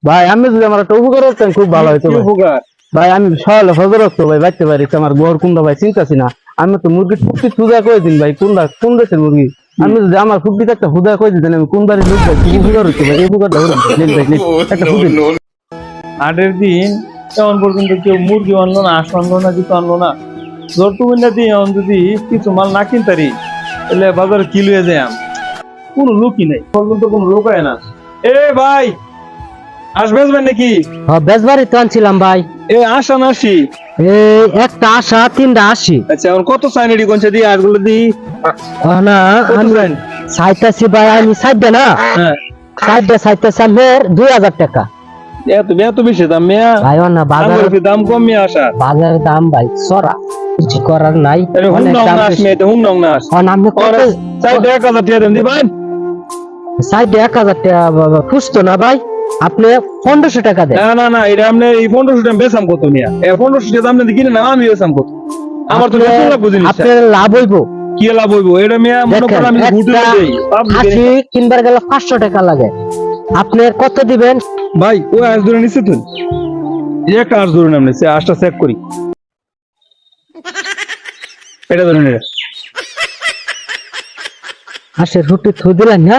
ভাই আমি যদি আমার একটা উপকার করতেন খুব ভালো হতো কি ভাই। উপকার? ভাই আমি সকালে ফজর রক্ত ভাই বাঁচতে পারি আমার ঘর কোনটা ভাই চিন্তাছি না। আমি তো মুরগির ফুটি ফুদা করে দিন ভাই কোন দেশের মুরগি। আমি যদি আমার ফুটিতে একটা ফুদা করে দিতেন আমি কোন বাড়ির লোক ভাই কি উপকার হচ্ছে ভাই এই উপকারটা করুন ভাই, নিন ভাই, নিন, একটা ফুটি দিন। হাটের দিন তেমন পর্যন্ত কেউ মুরগি আনলো না, হাঁস আনলো না, কিছু আনলো না। জ্বর টুমিনা দিয়ে এখন যদি কিছু মাল না কিনতারি তাহলে বাজারে কি লয়ে যায় কোনো লোকই নাই, পর্যন্ত কোনো লোক হয় না। এ ভাই হাঁস বেচবেন নাকি? বেজবাড়ি তো আনছিলাম ভাই। এ আশা না আসি? এই একটা আশা 3টা 80। আচ্ছা এখন কত চাইনি কোনছে দিয়ে হাঁসগুলো দিই? না কত আমি চাইন? চাইতাছি ভাই, আমি চাইবে না হ্যাঁ চাইতাছি আমি 2000 টাকা এত এত বেশি দাম মিয়া? ভাই। না দাম কম মিয়া আশা। বাজারের দাম ভাই চড়া, কিছু করার নাই। অনেক দাম বেশি। আপনি কত চাইতে 1000 টাকা দেন দিবেন? চাইতে 1000 টাকা খুঁজতো না ভাই, আপনি 1500 টাকা দেন। না না না এটা আপনি এই 1500 টাকা বেচাম কত মিয়া? এই 1500 টাকা দাম দিয়ে কিনে না আমি বেচাম কত? আমার তো বেচা লাভ বুঝিনি। আপনার লাভ হইব। কি লাভ হইব এটা মিয়া? মনে করেন আমি ঘুটে দেই হাসি কিনবার গেলে 500 টাকা লাগে, আপনি কত দিবেন? ভাই ওই আজ ধরে নিছে তুই এই একটা আজ ধরে নাম নিছে, আজটা চেক করি। এটা ধরে নে হাসের রুটি থু দিলেন না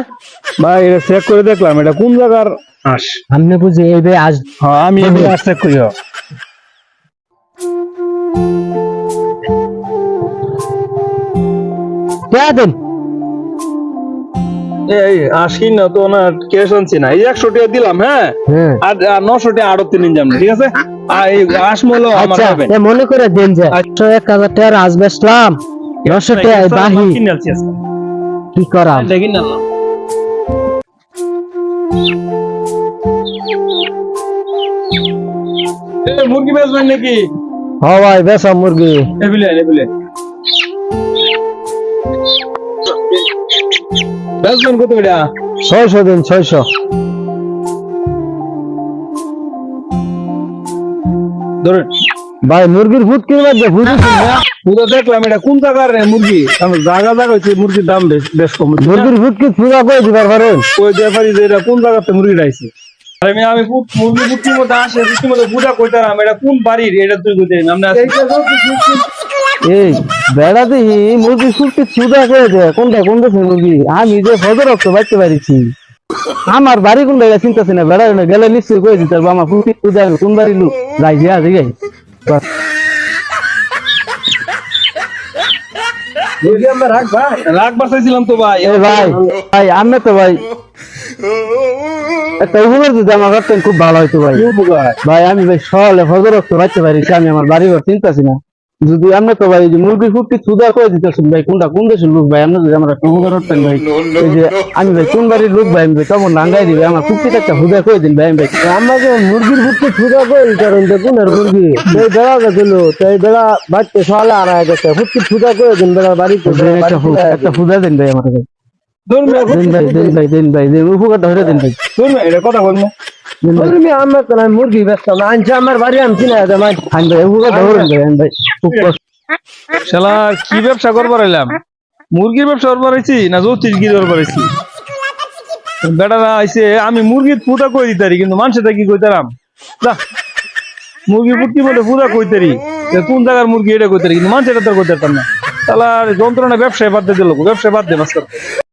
ভাই, এটা চেক করে দেখলাম এটা কোন জায়গার হাঁস। আপনি বুঝি এই বে আজ হ্যাঁ আমি এই হাঁস চেক করি। দেন। এই আশি না তো না ক্যাশ আনছি না, এই 100 টাকা দিলাম। হ্যাঁ আর 900 টাকা আড়তে নিন যাবেন, ঠিক আছে? আর এই হাঁস মূল্য আমার আচ্ছা পাবেন। মনে করে দেন যে 1000 টাকা আজ বেচলাম, 900 টাকা বাহি কিনে আনছি আজকে। কি করাম? এটা কিনে আনলাম। এই মুরগি বেচবেন নাকি? হ্যাঁ ভাই বেসা মুরগি। এবিলে বেচবেন কত এটা? 600 দিন 600। ধরেন ভাই মুরগির ফুট কিনবার যে বুঝেছেন না পুরো দেখলাম এটা কোন জায়গার মুরগি। আমি জায়গা হচ্ছে মুরগির দাম বেশ কম। মুরগির ফুট কি পুরা করে দিবার পারেন? ওই ব্যাপারী যে এটা কোন জায়গাতে মুরগি রাইছে। আরে আমি মুরগি মুরগির মধ্যে আসে মুরগির মধ্যে পূজা কইতারাম এটা কোন বাড়ির এটা তুই কইতে আমরা এই বেড়া দিই মুরগির ফুট কি চুদা করে দেয় কোন দেশের মুরগি। আমি যে ফজর রক্ত বাঁচতে পারিছি আমার বাড়ি কোন জায়গায় চিন্তাছি না বেড়া গেলে নিশ্চয়ই করে দিতে পারবো আমার ফুট চুদা কোন বাড়ির লোক যাই যা যাই বাস। মুরগি আমরা রাখবার চাইছিলাম তো ভাই। এই ভাই ভাই আমি তো ভাই একটা উপকার যদি আমার করতেন খুব ভালো হইতো ভাই। ভাই আমি ভাই সকালে ফজর রক্ত বাঁচতে পারিছি আমি আমার বাড়ি ঘর চিন্তাছি না। যদি আমরা তো ভাই যে মুরগির ফুটকি সুদা করে দিতেছেন ভাই কোন দেশের লোক ভাই আমরা যদি আমরা একটা উপকার করতেন ভাই। এই যে আমি ভাই কোন বাড়ির লোক ভাই আমি ভাই তখন রাঙ্গাই দিবে আমার ফুটকিটা একটা হুদা করে দিন ভাই। আমি ভাই আমাকে মুরগির ফুটকি সুদা করে কারণ দেখুন আর মুরগি সেই বেড়া গেছিল সেই বেড়া বাড়তে সকালে আর গেছে ফুটকি সুদা করে দিন বেড়া বাড়িতে একটা ফুদা দিন ভাই আমার ভাই। দিন ভাই উপকারটা হয়ে দিন ভাই। এটা কথা বলবো আমার তো মুরগি বেচতাম আনছি আমার বাড়ি আনছি না শালা কি ব্যবসা করবার এলাম? মুরগির ব্যবসা করবার আইছি না জ্যোতিষগিরি করবার আইছি? বেটারা আইছে আমি মুরগির পুতা কই দিতারি কিন্তু মানুষটা কি কইতারাম যা মুরগির পুটকি মধ্যে পুতা কইতারি কোন জায়গার মুরগি এটা কইতারি কিন্তু মানুষ এটা তো কইতারতাম না। শালা যন্ত্রণা ব্যবসায় বাদ দিয়ে দিল, ব্যবসায় বাদ দে মাস্টার।